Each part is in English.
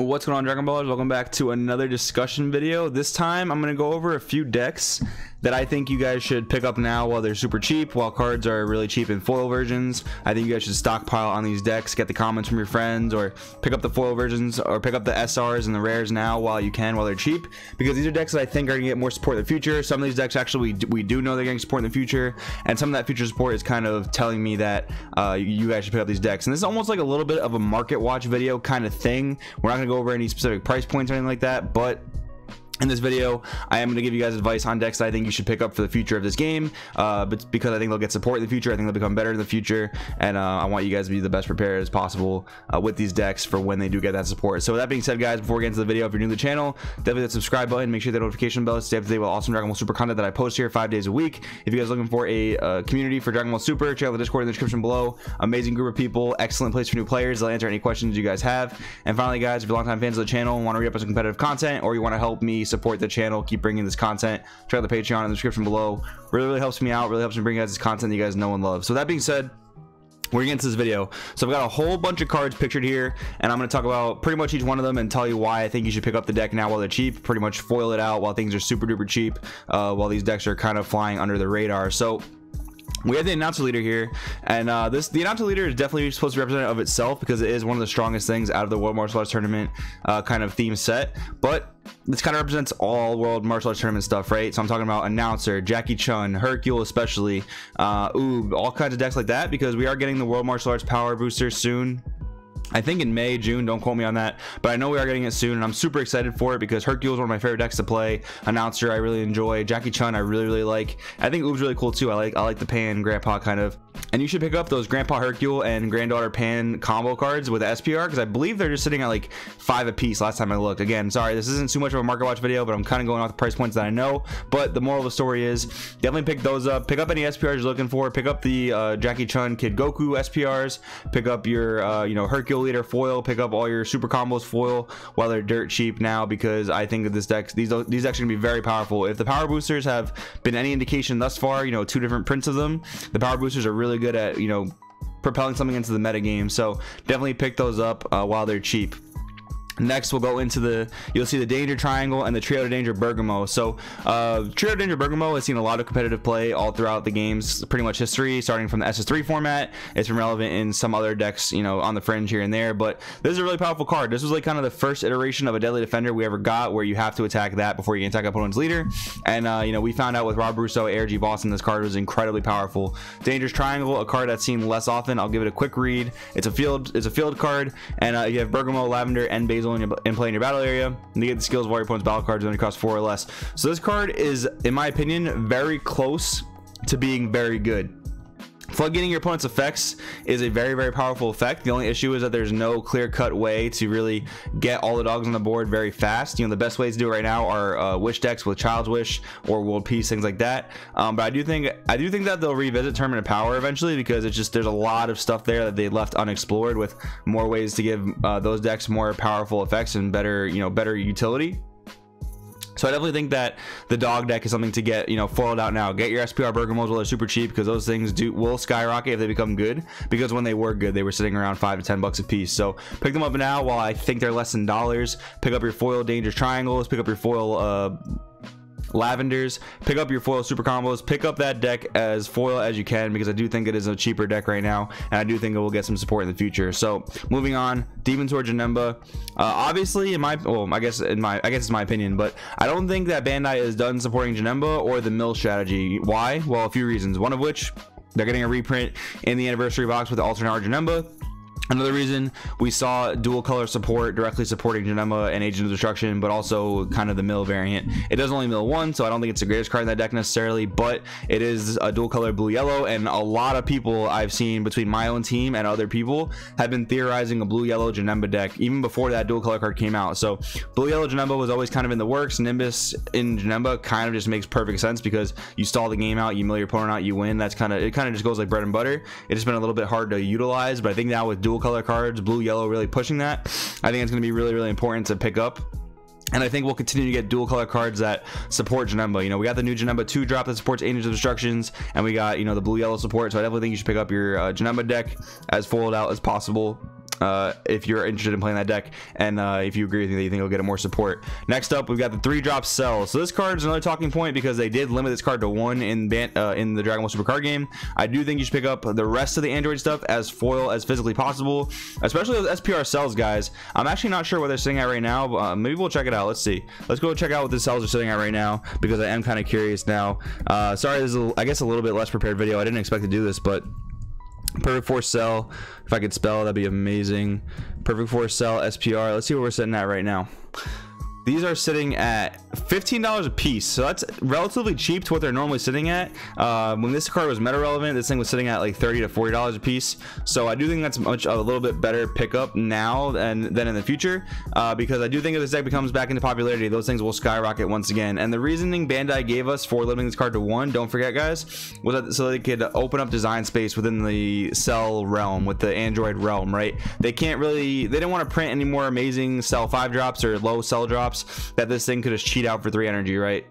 What's going on, Dragon Ballers? Welcome back to another discussion video. This time I'm going to go over a few decks that I think you guys should pick up now while they're super cheap, while cards are really cheap in foil versions. I think you guys should stockpile on these decks, get the comments from your friends, or pick up the foil versions, or pick up the SRs and the rares now while you can, while they're cheap, because these are decks that I think are going to get more support in the future. Some of these decks actually we do know they're getting support in the future, and some of that future support is kind of telling me that you guys should pick up these decks. And this is almost like a little bit of a market watch video kind of thing. We're not going to go over any specific price points or anything like that, but in this video I am going to give you guys advice on decks that I think you should pick up for the future of this game, but because I think they'll get support in the future. I think they'll become better in the future, and I want you guys to be the best prepared as possible with these decks for when they do get that support. So with that being said, guys, before we get into the video, if you're new to the channel, definitely hit the subscribe button, make sure the notification bell to stay up to date with awesome Dragon Ball Super content that I post here 5 days a week. If you guys are looking for a community for Dragon Ball Super, check out the Discord in the description below. Amazing group of people, excellent place for new players. They'll answer any questions you guys have. And finally, guys, if you're longtime fans of the channel and want to re-up on some competitive content, or you want to help me support the channel, keep bringing this content, check out the Patreon in the description below. Really helps me out, really helps me bring you guys this content that you guys know and love. So that being said, we're getting into this video. So I've got a whole bunch of cards pictured here, and I'm going to talk about pretty much each one of them and tell you why I think you should pick up the deck now while they're cheap. Pretty much foil it out while things are super duper cheap, while these decks are kind of flying under the radar. So we have the announcer leader here, and the announcer leader is definitely supposed to be representative of itself because it is one of the strongest things out of the World Martial Arts Tournament kind of theme set. But this kind of represents all World Martial Arts Tournament stuff, right? So I'm talking about announcer, Jackie Chun, Hercule especially, all kinds of decks like that, because we are getting the World Martial Arts Power Booster soon. I think in May, June, don't quote me on that, but I know we are getting it soon, and I'm super excited for it because Hercule is one of my favorite decks to play. Announcer I really enjoy. Jackie Chun I really like. I think Oob's really cool too. I like the Pan Grandpa kind of. And you should pick up those Grandpa Hercule and Granddaughter Pan combo cards with SPR, because I believe they're just sitting at like 5 a piece last time I looked. Again, sorry, this isn't too much of a market watch video, but I'm kind of going off the price points that I know. But the moral of the story is definitely pick those up. Pick up any SPRs you're looking for. Pick up the Jackie Chun Kid Goku SPRs. Pick up your Hercule Leader foil. Pick up all your super combos foil while they're dirt cheap now, because I think that this deck, these decks are gonna be very powerful. If the power boosters have been any indication thus far, 2 different prints of them, the power boosters are really good at propelling something into the meta game. So definitely pick those up while they're cheap. Next, we'll go into you'll see the Danger Triangle and the Trio to Danger Bergamo. So Trio to Danger Bergamo has seen a lot of competitive play all throughout the game's pretty much history, starting from the SS3 format. It's been relevant in some other decks, on the fringe here and there, but this is a really powerful card. This was like kind of the first iteration of a Deadly Defender we ever got, where you have to attack that before you can attack opponent's leader. And we found out with Rob Russo, ARG Boston, this card was incredibly powerful. Dangerous Triangle, a card that's seen less often. I'll give it a quick read. It's a field card, and you have Bergamo, Lavender, and Basil in play in your battle area, and you get the skills of all your opponent's battle cards when it costs 4 or less. So this card is, in my opinion, very close to being very good. Floodgating your opponent's effects is a very powerful effect. The only issue is that there's no clear-cut way to really get all the dogs on the board very fast. The best ways to do it right now are Wish decks with Child's Wish or World Peace, things like that. But I do think that they'll revisit Tournament of Power eventually, because it's just, there's a lot of stuff there that they left unexplored, with more ways to give those decks more powerful effects and better utility. So I definitely think that the dog deck is something to get foiled out now. Get your SPR Bergamos while they're super cheap, because those things will skyrocket if they become good, because when they were good they were sitting around 5 to 10 bucks a piece. So pick them up now while I think they're less than dollars. Pick up your foil Dangerous Triangles, pick up your foil Lavenders, pick up your foil super combos, pick up that deck as foil as you can, because I do think it is a cheaper deck right now, and I do think it will get some support in the future. So moving on, Demon Sword Janemba. Obviously, I guess it's my opinion, but I don't think that Bandai is done supporting Janemba or the mill strategy. Why? Well, a few reasons, one of which, they're getting a reprint in the anniversary box with the alternate art Janemba. Another reason, we saw dual color support directly supporting Janemba and Agent of Destruction, but also kind of the mill variant. It does only mill 1, so I don't think it's the greatest card in that deck necessarily, but it is a dual color blue yellow, and a lot of people I've seen between my own team and other people have been theorizing a blue yellow Janemba deck even before that dual color card came out. So blue yellow Janemba was always kind of in the works. Nimbus in Janemba kind of just makes perfect sense, because you stall the game out, you mill your opponent out, you win. It kind of just goes like bread and butter. It's just been a little bit hard to utilize, but I think now with dual color cards, blue yellow really pushing that, I think it's going to be really important to pick up. And I think we'll continue to get dual color cards that support Janemba. We got the new Janemba 2 drop that supports Agents of Destructions, and we got the blue yellow support. So I definitely think you should pick up your Janemba deck as foiled out as possible. if you're interested in playing that deck, and if you agree with me that you think it'll get more support. Next up, we've got the 3-drop Cell. So this card is another talking point because they did limit this card to 1 in the Dragon Ball Super card game. I do think you should pick up the rest of the Android stuff as foil as physically possible, especially those SPR cells, guys. I'm actually not sure where they're sitting at right now, but maybe we'll check it out. Let's see. Let's go check out what the cells are sitting at right now, because I am kind of curious now. Sorry, this is I guess a little bit less prepared video. I didn't expect to do this, but Perfect Force Cell, if I could spell, that'd be amazing. Perfect Force Cell SPR. Let's see where we're sitting at right now. These are sitting at $15 a piece, so that's relatively cheap to what they're normally sitting at. When this card was meta relevant, this thing was sitting at like $30 to $40 a piece. So I do think that's a little bit better pickup now than in the future, because I do think if this deck becomes back into popularity, those things will skyrocket once again. And the reasoning Bandai gave us for limiting this card to 1, don't forget, guys, was that so they could open up design space within the Cell realm, with the Android realm, right? They didn't want to print any more amazing Cell 5 drops or low Cell drops that this thing could just cheat out for 3 energy, right?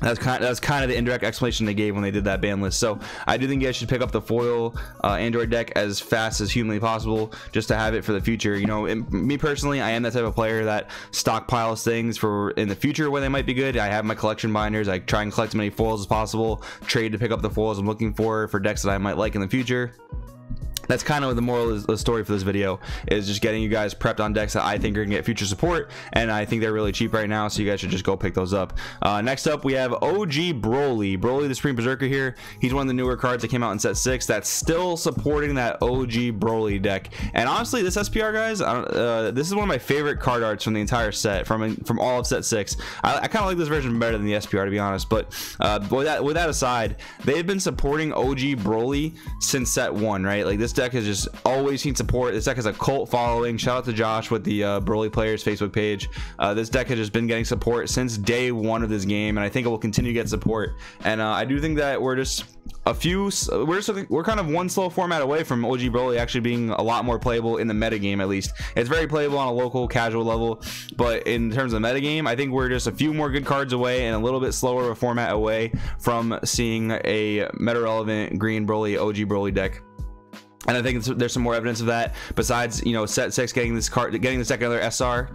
That's kind of the indirect explanation they gave when they did that ban list. So I do think you guys should pick up the foil Android deck as fast as humanly possible, just to have it for the future. You know, me personally, I am that type of player that stockpiles things for in the future when they might be good. I have my collection binders. I try and collect as many foils as possible, trade to pick up the foils I'm looking for decks that I might like in the future. That's kind of the moral of the story for this video, is just getting you guys prepped on decks that I think are gonna get future support, and I think they're really cheap right now, so you guys should just go pick those up. Next up, we have OG Broly the Supreme Berserker here. He's one of the newer cards that came out in set 6 that's still supporting that OG Broly deck. And honestly, this SPR, guys, this is one of my favorite card arts from the entire set, from all of set 6. I kind of like this version better than the SPR, to be honest, but with that aside, they've been supporting OG Broly since set 1, right? Like, this deck has just always seen support. This deck has a cult following. Shout out to Josh with the Broly Players Facebook page. This deck has just been getting support since day 1 of this game, and I think it will continue to get support. And I do think that we're kind of one slow format away from OG Broly actually being a lot more playable in the meta game. At least it's very playable on a local casual level, but in terms of meta game, I think we're just a few more good cards away and a little bit slower of a format away from seeing a meta relevant green Broly OG Broly deck. And I think there's some more evidence of that, besides, you know, set 6 getting this deck another SR.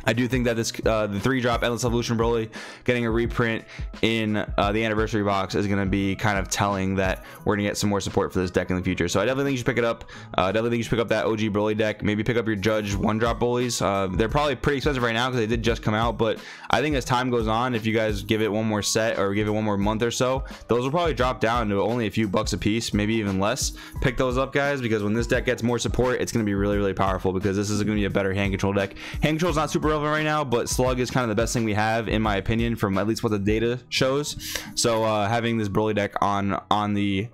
I do think that this the 3-drop Endless Evolution Broly getting a reprint in the anniversary box is going to be kind of telling that we're going to get some more support for this deck in the future. So I definitely think you should pick it up. Definitely think you should pick up that OG Broly deck. Maybe pick up your Judge 1-drop Broly's. They're probably pretty expensive right now because they did just come out, but I think as time goes on, if you guys give it one more set or give it one more month or so, those will probably drop down to only a few bucks a piece, maybe even less. Pick those up, guys, because when this deck gets more support, it's going to be really, really powerful, because this is going to be a better hand control deck. Hand control is not super relevant right now, but Slug is kind of the best thing we have, in my opinion, from at least what the data shows. So having this Broly deck on the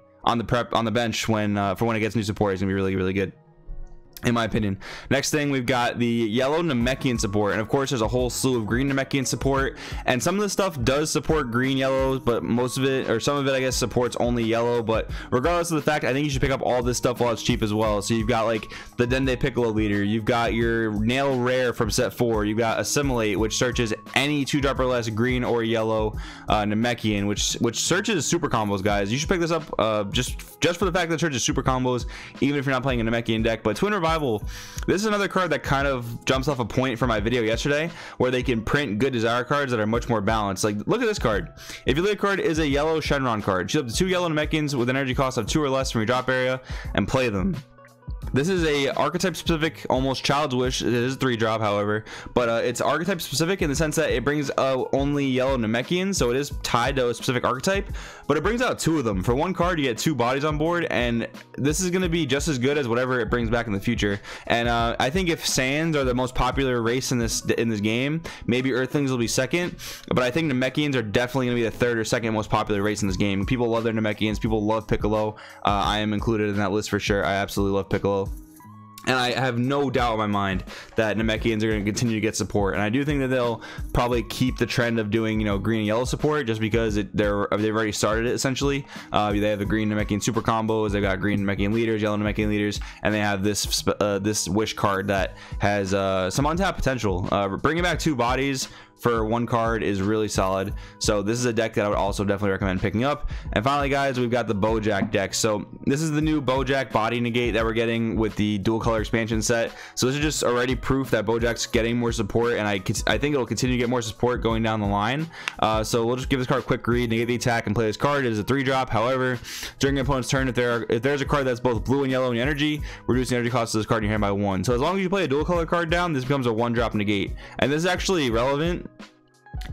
bench for when it gets new support is gonna be really, really good, in my opinion. Next thing, we've got the yellow Namekian support, and of course there's a whole slew of green Namekian support, and some of this stuff does support green yellow, but most of it, or some of it, I guess, supports only yellow. But regardless of the fact, I think you should pick up all this stuff while it's cheap as well. So you've got like the Dende Piccolo leader, you've got your Nail Rare from set 4, you've got Assimilate, which searches any 2-drop or less green or yellow Namekian, which searches super combos, guys. You should pick this up just for the fact that it searches super combos, even if you're not playing a Namekian deck. But Twin Revival, this is another card that kind of jumps off a point from my video yesterday, where they can print good desire cards that are much more balanced. Like, look at this card. If your lead card is a yellow Shenron card, choose up to 2 yellow Namekians with an energy cost of 2 or less from your drop area and play them. This is a archetype specific, almost Child's Wish. It is 3-drop, however, but it's archetype specific in the sense that it brings only yellow Namekians, so it is tied to a specific archetype, but it brings out 2 of them. For 1 card, you get 2 bodies on board, and this is going to be just as good as whatever it brings back in the future. And I think if Saiyans are the most popular race in this game, maybe Earthlings will be second, but I think Namekians are definitely going to be the 3rd or 2nd most popular race in this game. People love their Namekians. People love Piccolo. I am included in that list for sure. I absolutely love Piccolo. And I have no doubt in my mind that Namekians are going to continue to get support, and I do think that they'll probably keep the trend of doing, you know, green and yellow support, just because they've already started it essentially. They have the green Namekian super combos, they've got green Namekian leaders, yellow Namekian leaders, and they have this wish card that has some untapped potential. Bringing back 2 bodies for one card is really solid. So this is a deck that I would also definitely recommend picking up. And finally, guys, we've got the Bojack deck. So this is the new Bojack body negate that we're getting with the dual color expansion set. So this is just already proof that Bojack's getting more support, and I think it'll continue to get more support going down the line. So we'll just give this card a quick read, negate the attack, and play this card. It is a 3-drop. However, during your opponent's turn, if there's a card that's both blue and yellow in energy, reduce the energy cost of this card in your hand by 1. So as long as you play a dual color card down, this becomes a 1-drop negate. And this is actually relevant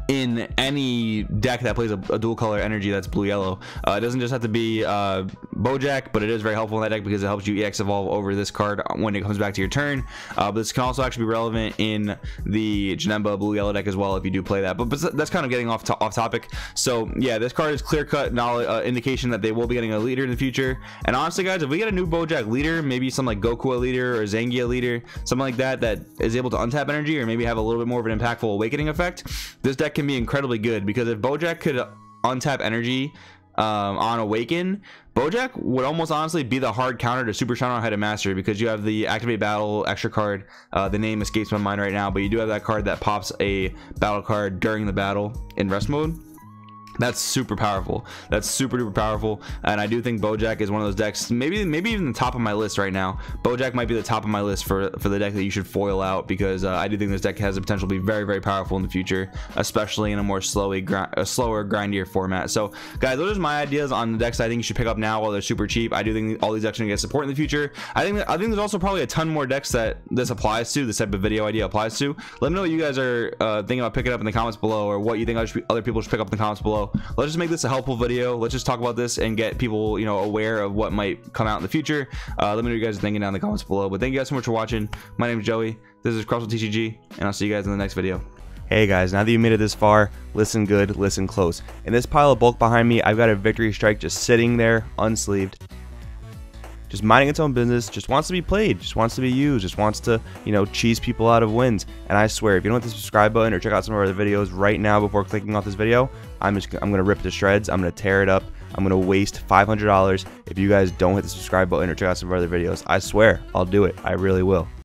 in any deck that plays a dual color energy that's blue yellow. It doesn't just have to be Bojack, but it is very helpful in that deck because it helps you EX evolve over this card when it comes back to your turn. But this can also actually be relevant in the Janemba blue yellow deck as well if you do play that. But that's kind of getting off topic. So yeah, this card is clear-cut indication that they will be getting a leader in the future. And honestly, guys, if we get a new Bojack leader, maybe some like Goku leader or Zangia leader, something like that is able to untap energy or maybe have a little bit more of an impactful awakening effect, this deck can be incredibly good. Because if Bojack could untap energy on awaken, Bojack would almost honestly be the hard counter to Super Shadow Head of Master, because you have the activate battle extra card. The name escapes my mind right now, but you do have that card that pops a battle card during the battle in rest mode. That's super powerful. That's super duper powerful. And I do think Bojack is one of those decks, maybe even the top of my list right now. Bojack might be the top of my list for the deck that you should foil out, because I do think this deck has the potential to be very, very powerful in the future, especially in a more slower, grindier format. So guys, those are my ideas on the decks I think you should pick up now while they're super cheap. I do think all these decks are gonna get support in the future. I think there's also probably a ton more decks that this applies to, this type of video idea applies to. Let me know what you guys are thinking about picking up in the comments below, or what you think other people should pick up in the comments below. Let's just make this a helpful video. Let's just talk about this and get people, you know, aware of what might come out in the future. Let me know what you guys are thinking down in the comments below. But thank you guys so much for watching. My name is Joey. This is Crosswell TCG, and I'll see you guys in the next video. Hey guys, now that you made it this far, listen good, listen close. In this pile of bulk behind me, I've got a victory strike just sitting there, unsleeved. Just minding its own business, just wants to be played, just wants to be used, just wants to, you know, cheese people out of wins. And I swear, if you don't hit the subscribe button or check out some of our other videos right now before clicking off this video, I'm gonna rip it to shreds. I'm gonna tear it up. I'm gonna waste $500 if you guys don't hit the subscribe button or check out some of our other videos. I swear, I'll do it. I really will.